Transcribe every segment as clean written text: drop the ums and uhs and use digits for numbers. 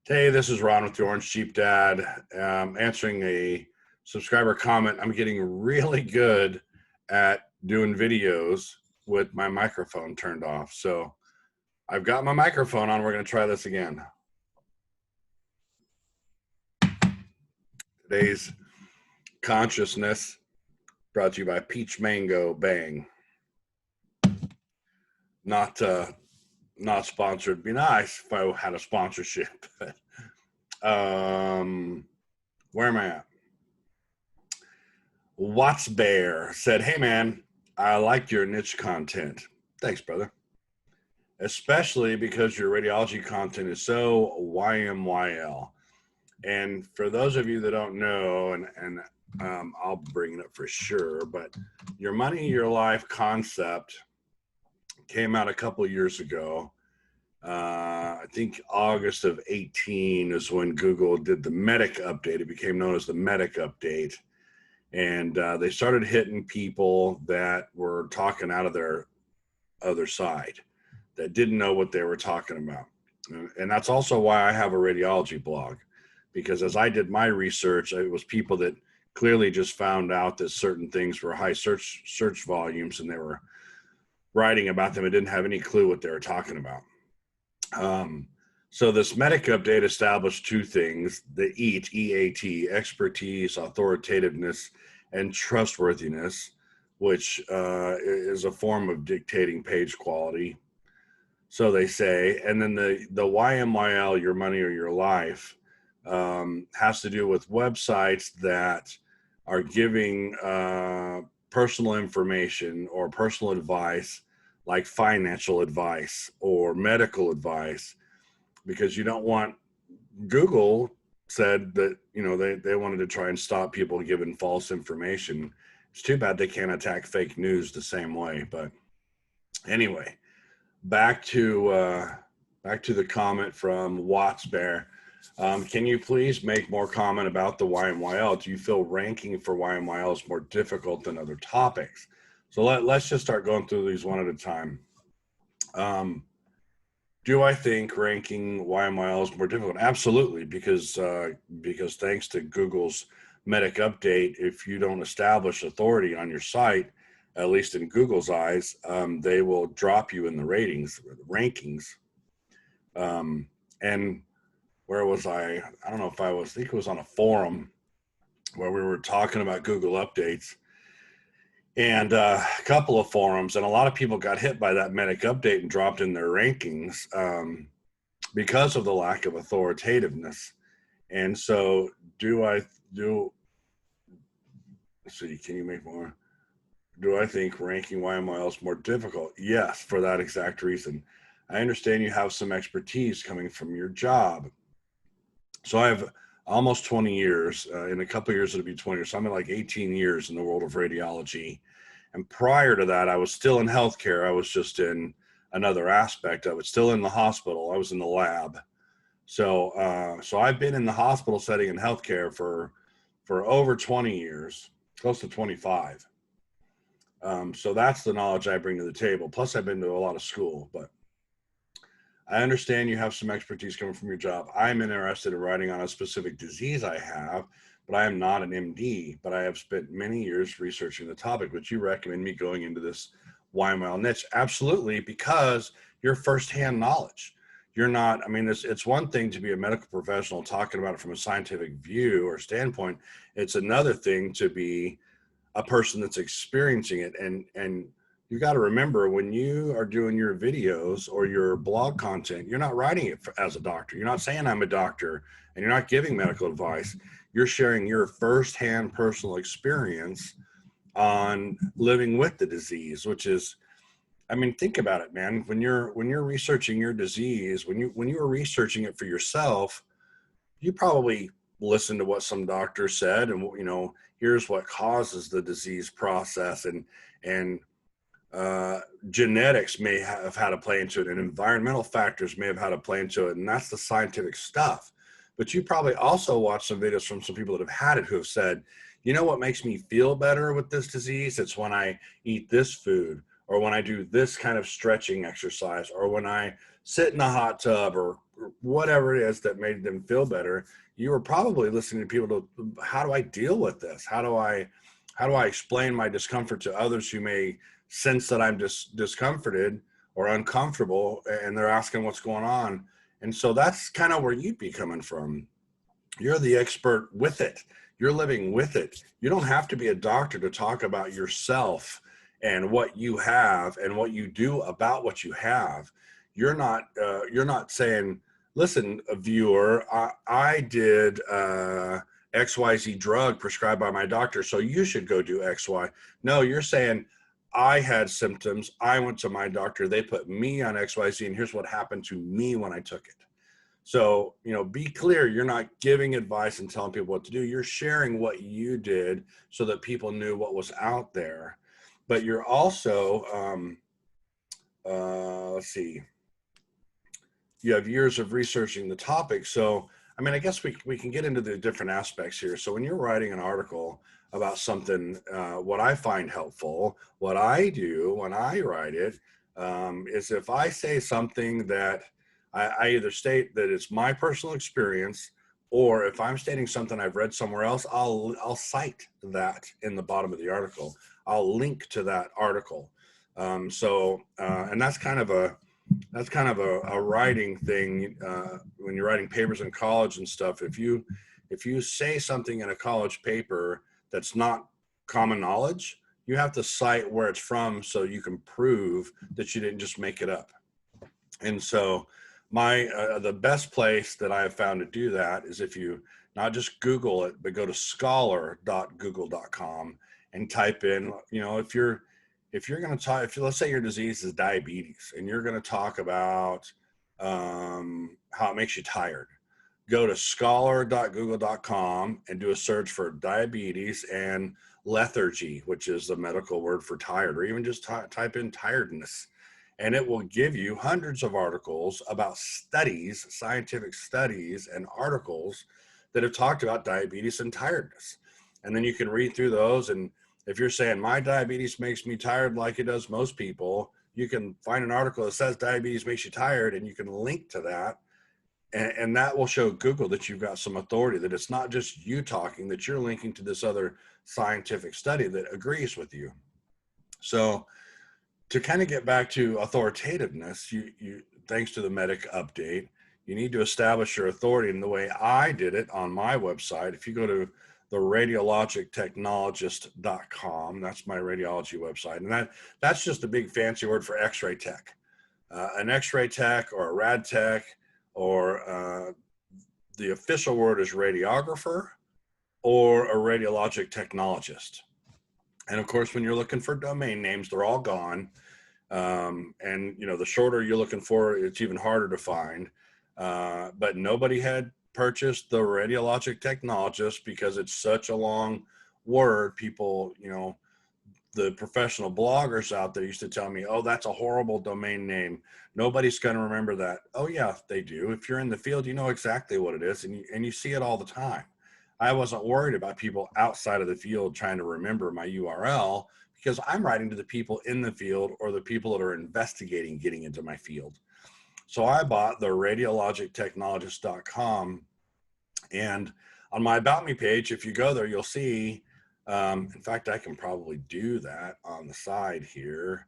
Hey, this is Ron with the Orange Sheep Dad, answering a subscriber comment. I'm getting really good at doing videos with my microphone turned off. So I've got my microphone on. We're going to try this again. Today's consciousness brought to you by Peach Mango Bang. Not sponsored. It'd be nice if I had a sponsorship. Where am I at? Watts Bear said, "Hey man, I like your niche content." Thanks, brother. Especially because your radiology content is so YMYL. And for those of you that don't know, and I'll bring it up for sure, but your money, your life concept came out a couple of years ago. I think August of 18 is when Google did the Medic update. It became known as the Medic update. And they started hitting people that were talking out of their other side, that didn't know what they were talking about. And that's also why I have a radiology blog, because as I did my research, it was people that clearly just found out that certain things were high search volumes, and they were writing about them and didn't have any clue what they were talking about. So this Medic update established two things: the EAT, expertise, authoritativeness, and trustworthiness, which is a form of dictating page quality, so they say. And then the YMYL, your money or your life, has to do with websites that are giving personal information or personal advice, like financial advice or medical advice, because you don't want, Google said that, they wanted to try and stop people giving false information. It's too bad they can't attack fake news the same way. But anyway, back to the comment from Watts Bear. Can you please make more comment about the YMYL? Do you feel ranking for YMYL is more difficult than other topics? So let's just start going through these one at a time. Do I think ranking YMYL is more difficult? Absolutely, because thanks to Google's Medic update, if you don't establish authority on your site, at least in Google's eyes, they will drop you in the rankings. And where was I? I don't know if I think it was on a forum where we were talking about Google updates, and a couple of forums, and a lot of people got hit by that Medic update and dropped in their rankings because of the lack of authoritativeness. And so let's see, can you make more? Do I think ranking YMYL is more difficult? Yes, for that exact reason. I understand you have some expertise coming from your job. So I have almost 20 years. In a couple of years, it'll be 20 years. So I'm at like 18 years in the world of radiology. And prior to that, I was still in healthcare. I was just in another aspect of it, still in the hospital. I was in the lab. So I've been in the hospital setting in healthcare for over 20 years, close to 25. So that's the knowledge I bring to the table. Plus, I've been to a lot of school. But I understand you have some expertise coming from your job. I'm interested in writing on a specific disease I have, but I am not an MD. But I have spent many years researching the topic. Would you recommend me going into this YMYL niche? Absolutely, because you're firsthand knowledge. You're not, it's one thing to be a medical professional talking about it from a scientific view or standpoint. It's another thing to be a person that's experiencing it. And you got to remember, when you are doing your videos or your blog content, you're not writing it as a doctor. You're not saying I'm a doctor, and you're not giving medical advice. You're sharing your firsthand personal experience on living with the disease, which is, think about it, man. When you're researching your disease, when you are researching it for yourself, you probably listened to what some doctor said, and here's what causes the disease process, and genetics may have had a play into it, and environmental factors may have had a play into it, and that's the scientific stuff. But you probably also watched some videos from some people that have had it who have said, what makes me feel better with this disease? It's when I eat this food, or when I do this kind of stretching exercise, or when I sit in a hot tub, or whatever it is that made them feel better, you were probably listening to people to, how do I deal with this? How do I explain my discomfort to others who may sense that I'm discomforted or uncomfortable, and they're asking what's going on? And so that's kind of where you'd be coming from. You're the expert with it. You're living with it. You don't have to be a doctor to talk about yourself and what you have and what you do about what you have. You're not saying, listen, viewer, I did XYZ drug prescribed by my doctor, so you should go do XY. No, you're saying, I had symptoms. I went to my doctor. They put me on XYZ, and here's what happened to me when I took it. So, be clear. You're not giving advice and telling people what to do. You're sharing what you did so that people knew what was out there. But you're also, let's see, you have years of researching the topic. So, I mean, I guess we can get into the different aspects here. So when you're writing an article about something, what I find helpful, what I do when I write it, is if I say something that I either state that it's my personal experience, or if I'm stating something I've read somewhere else, I'll cite that in the bottom of the article. I'll link to that article. And that's kind of a writing thing. When you're writing papers in college and stuff, if you say something in a college paper that's not common knowledge, you have to cite where it's from so you can prove that you didn't just make it up. And so the best place that I have found to do that is if you not just Google it, but go to scholar.google.com and type in, if you're going to talk, let's say your disease is diabetes and you're going to talk about how it makes you tired, go to scholar.google.com and do a search for diabetes and lethargy, which is the medical word for tired, or even just type in tiredness. And it will give you hundreds of articles about studies, scientific studies and articles that have talked about diabetes and tiredness. And then you can read through those. And if you're saying my diabetes makes me tired like it does most people, you can find an article that says diabetes makes you tired, and you can link to that. And that will show Google that you've got some authority, that it's not just you talking, that you're linking to this other scientific study that agrees with you. So to kind of get back to authoritativeness, you thanks to the Medic update, you need to establish your authority. And the way I did it on my website, if you go to the radiologictechnologist.com, that's my radiology website. And that's just a big fancy word for X-ray tech. An X-ray tech or a rad tech, or the official word is radiographer or a radiologic technologist. And of course, when you're looking for domain names, they're all gone. And the shorter you're looking for, it's even harder to find. But nobody had purchased the radiologic technologist because it's such a long word. People, the professional bloggers out there used to tell me, oh, that's a horrible domain name. Nobody's going to remember that. Oh yeah, they do. If you're in the field, you know exactly what it is, and you see it all the time. I wasn't worried about people outside of the field trying to remember my URL, because I'm writing to the people in the field or the people that are investigating getting into my field. So I bought the radiologictechnologist.com, and on my About Me page, if you go there, you'll see, in fact, I can probably do that on the side here.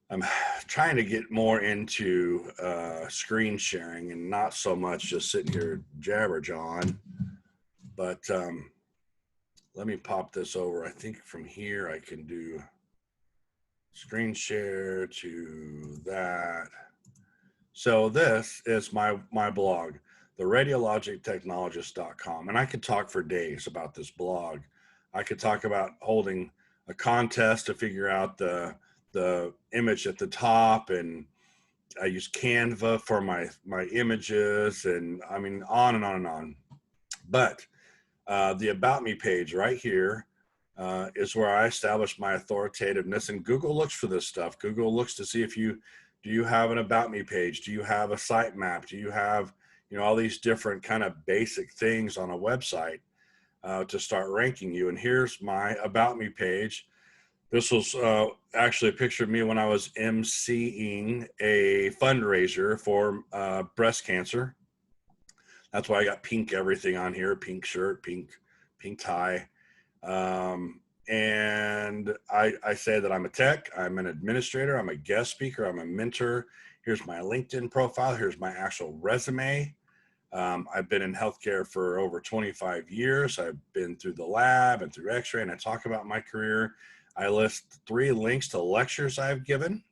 I'm trying to get more into screen sharing and not so much just sitting here jabber-jawing, but let me pop this over. I think from here I can do screen share to that. So this is my blog, the radiologictechnologist.com, and I could talk for days about this blog. I could talk about holding a contest to figure out the image at the top, and I use Canva for my images, and I mean on and on and on. But the About Me page right here is where I establish my authoritativeness, and Google looks for this stuff. Google looks to see if do you have an About Me page? Do you have a sitemap? Do you have all these different kind of basic things on a website to start ranking you? And here's my About Me page This was actually a picture of me when I was emceeing a fundraiser for breast cancer. That's why I got pink everything on here, pink shirt, pink tie. And I say that I'm a tech, I'm an administrator, I'm a guest speaker, I'm a mentor. Here's my LinkedIn profile. Here's my actual resume. I've been in healthcare for over 25 years. I've been through the lab and through x-ray, and I talk about my career. I list 3 links to lectures I've given.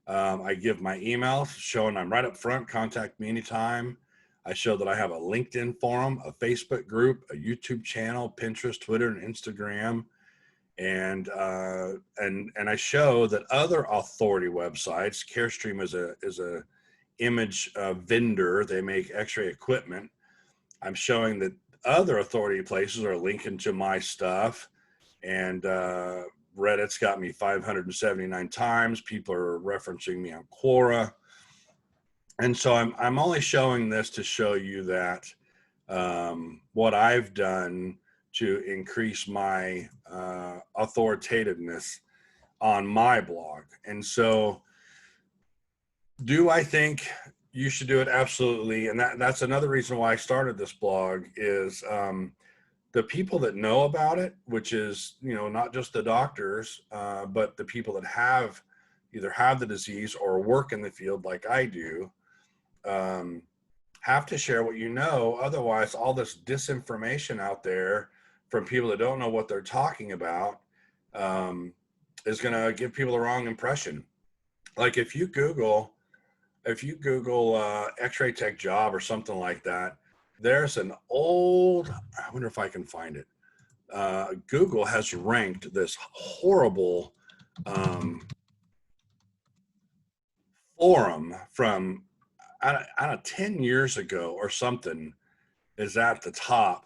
I give my email showing I'm right up front, contact me anytime. I show that I have a LinkedIn forum, a Facebook group, a YouTube channel, Pinterest, Twitter, and Instagram. And I show that other authority websites, Carestream is a image vendor. They make x-ray equipment. I'm showing that other authority places are linking to my stuff, and Reddit's got me 579 times. People are referencing me on Quora. And so I'm only showing this to show you that what I've done to increase my authoritativeness on my blog. And so do I think you should do it? Absolutely. And that's another reason why I started this blog is the people that know about it, which is, not just the doctors, but the people that either have the disease or work in the field like I do, have to share what you know. Otherwise, all this disinformation out there from people that don't know what they're talking about is going to give people the wrong impression. Like if you Google x-ray tech job or something like that, there's an old, I wonder if I can find it. Google has ranked this horrible forum from, I don't know, 10 years ago or something is at the top.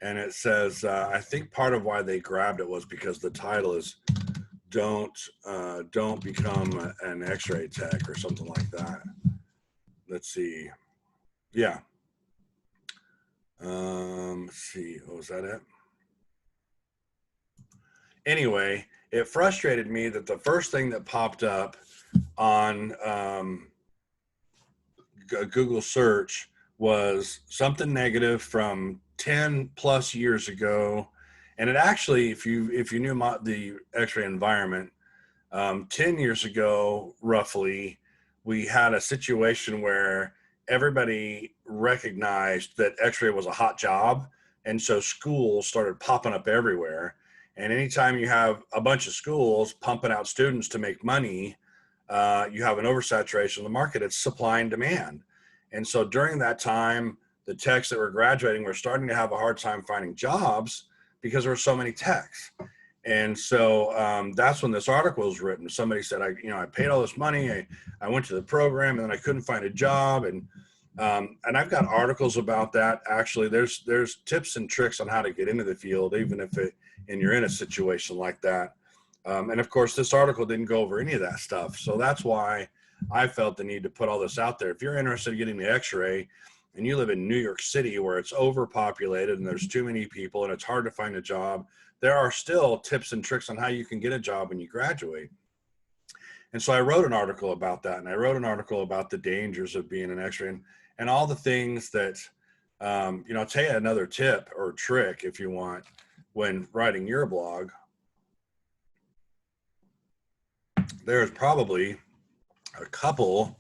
And it says, I think part of why they grabbed it was because the title is don't become an x-ray tech or something like that. Let's see. Yeah. Let's see. Oh, was that it? Anyway, it frustrated me that the first thing that popped up on Google search was something negative from 10 plus years ago. And it actually, if you knew the x-ray environment, 10 years ago, roughly, we had a situation where everybody recognized that x-ray was a hot job. And so schools started popping up everywhere. And anytime you have a bunch of schools pumping out students to make money, you have an oversaturation of the market. It's supply and demand. And so during that time, the techs that were graduating were starting to have a hard time finding jobs because there were so many techs. And so that's when this article was written. Somebody said, I paid all this money. I went to the program and then I couldn't find a job. And I've got articles about that. Actually, there's tips and tricks on how to get into the field, even if you're in a situation like that. And of course, this article didn't go over any of that stuff. So that's why I felt the need to put all this out there. If you're interested in getting the x-ray and you live in New York City where it's overpopulated and there's too many people and it's hard to find a job, there are still tips and tricks on how you can get a job when you graduate. And so I wrote an article about that. And I wrote an article about the dangers of being an x-ray and all the things that, I'll tell you another tip or trick if you want when writing your blog. There's probably a couple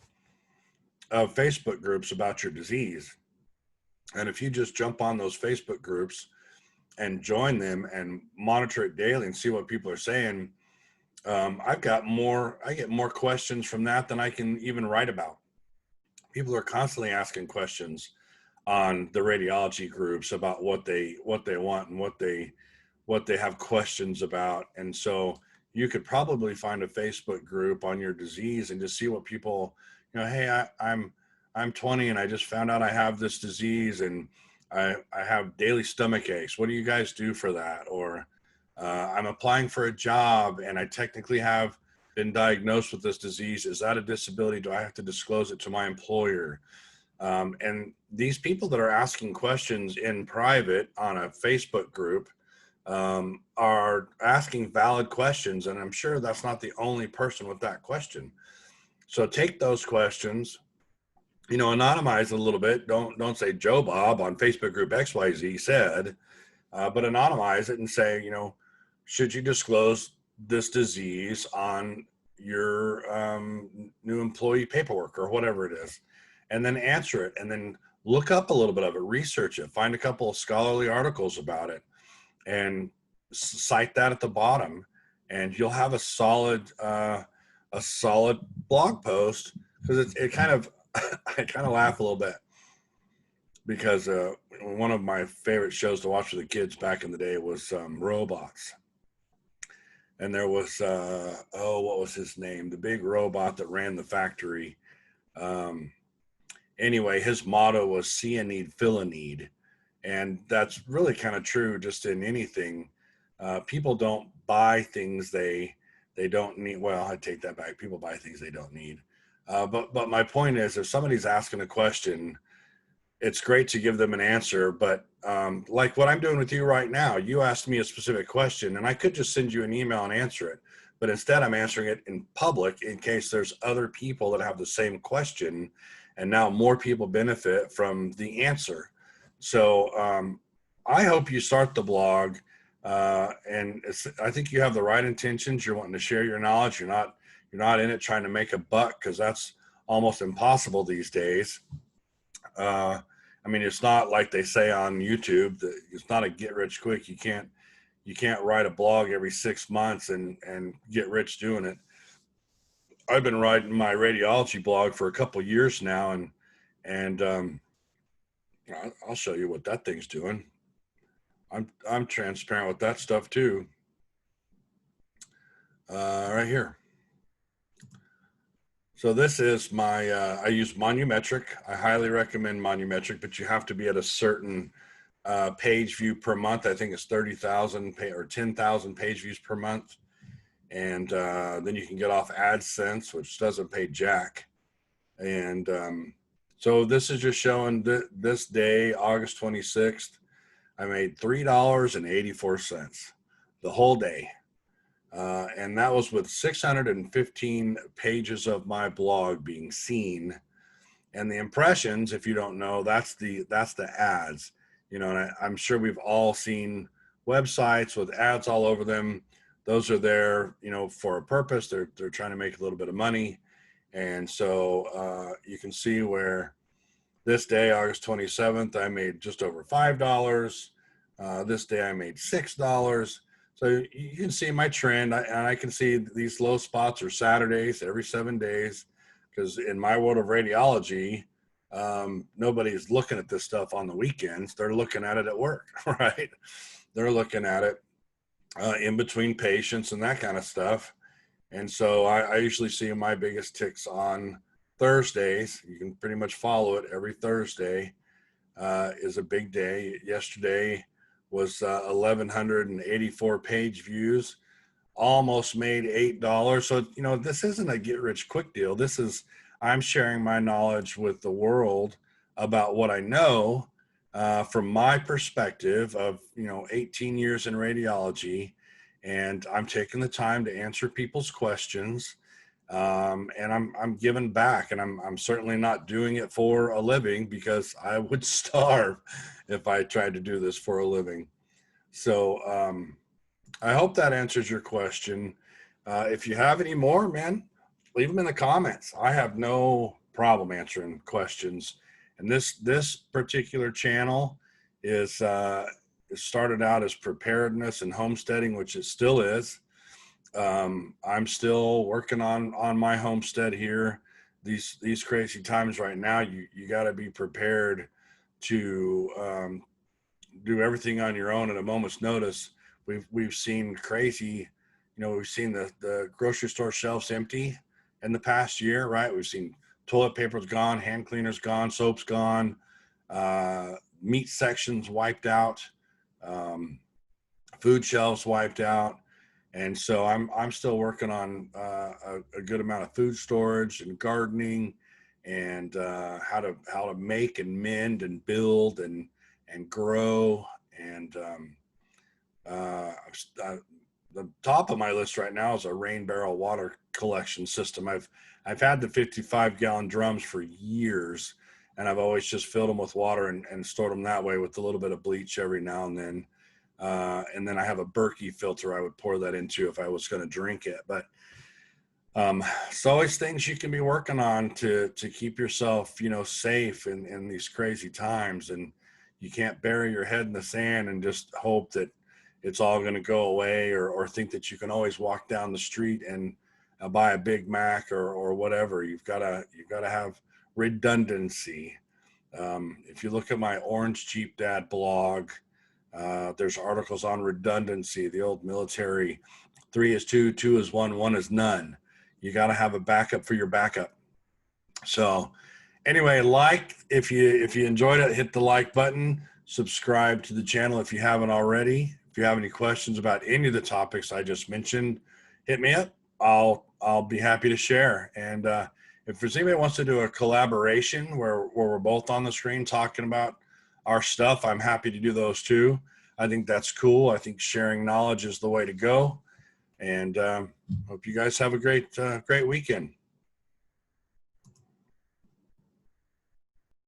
of Facebook groups about your disease. And if you just jump on those Facebook groups and join them and monitor it daily and see what people are saying, I get more questions from that than I can even write about. People are constantly asking questions on the radiology groups about what they want and what they have questions about. And so you could probably find a Facebook group on your disease and just see what people, hey, I'm 20 and I just found out I have this disease and I have daily stomach aches. What do you guys do for that? Or I'm applying for a job and I technically have been diagnosed with this disease. Is that a disability? Do I have to disclose it to my employer? And these people that are asking questions in private on a Facebook group, are asking valid questions, and I'm sure that's not the only person with that question. So take those questions, anonymize a little bit. Don't say Joe Bob on Facebook group XYZ said, but anonymize it and say, should you disclose this disease on your new employee paperwork or whatever it is, and then answer it, and then look up a little bit of it, research it, find a couple of scholarly articles about it, and cite that at the bottom, and you'll have a solid blog post. Because it kind of I kind of laugh a little bit because one of my favorite shows to watch with the kids back in the day was Robots. And there was, what was his name? The big robot that ran the factory. Anyway, his motto was see a need, fill a need. And that's really kind of true just in anything. People don't buy things they don't need. Well, I take that back. People buy things they don't need. But my point is, if somebody's asking a question, it's great to give them an answer, but like what I'm doing with you right now, you asked me a specific question and I could just send you an email and answer it, but instead I'm answering it in public in case there's other people that have the same question, and now more people benefit from the answer. So I hope you start the blog, and I think you have the right intentions. You're wanting to share your knowledge. You're not in it trying to make a buck, because that's almost impossible these days. I mean, it's not like they say on YouTube that it's not a get rich quick. You can't write a blog every 6 months and get rich doing it. I've been writing my radiology blog for a couple years now, and I'll show you what that thing's doing. I'm transparent with that stuff too. Right here. So this is my, I use Monumetric. I highly recommend Monumetric, but you have to be at a certain page view per month. I think it's 30,000 or 10,000 page views per month. And then you can get off AdSense, which doesn't pay jack. And so this is just showing this day, August 26th, I made $3.84 the whole day. And that was with 615 pages of my blog being seen. And the impressions, if you don't know, that's the ads, and I'm sure we've all seen websites with ads all over them. Those are there, for a purpose. They're trying to make a little bit of money. And so you can see where this day, August 27th, I made just over $5. This day I made $6. So you can see my trend, and I can see these low spots are Saturdays every 7 days, because in my world of radiology, nobody's looking at this stuff on the weekends. They're looking at it at work, right? They're looking at it in between patients and that kind of stuff. And so I usually see my biggest ticks on Thursdays. You can pretty much follow it. Every Thursday is a big day. Yesterday was 1,184 page views, almost made $8. So, this isn't a get rich quick deal. This is, I'm sharing my knowledge with the world about what I know from my perspective of, 18 years in radiology. And I'm taking the time to answer people's questions. And I'm giving back, and I'm certainly not doing it for a living, because I would starve if I tried to do this for a living. So I hope that answers your question. If you have any more, man, leave them in the comments. I have no problem answering questions. And this particular channel is started out as preparedness and homesteading, which it still is. I'm still working on my homestead here. These crazy times right now, you got to be prepared to do everything on your own at a moment's notice. We've seen crazy, we've seen the grocery store shelves empty in the past year, right? We've seen toilet paper's gone, hand cleaners gone, soap's gone, meat sections wiped out, food shelves wiped out. And so I'm still working on a good amount of food storage and gardening, and how to make and mend and build and grow. And The top of my list right now is a rain barrel water collection system. I've had the 55-gallon drums for years, and I've always just filled them with water and stored them that way with a little bit of bleach every now and then. And then I have a Berkey filter I would pour that into if I was going to drink it. But it's always things you can be working on to keep yourself, safe in these crazy times. And you can't bury your head in the sand and just hope that it's all going to go away, or think that you can always walk down the street and buy a Big Mac or whatever. You've got to have redundancy. If you look at my Orange Jeep Dad blog, there's articles on redundancy, the old military 3 is 2, 2 is 1, 1 is none. You got to have a backup for your backup. So anyway, if you enjoyed it, hit the like button, subscribe to the channel if you haven't already. If you have any questions about any of the topics I just mentioned, hit me up. I'll be happy to share. And if there's anybody who wants to do a collaboration where we're both on the screen talking about our stuff, I'm happy to do those too. I think that's cool. I think sharing knowledge is the way to go. And hope you guys have a great weekend.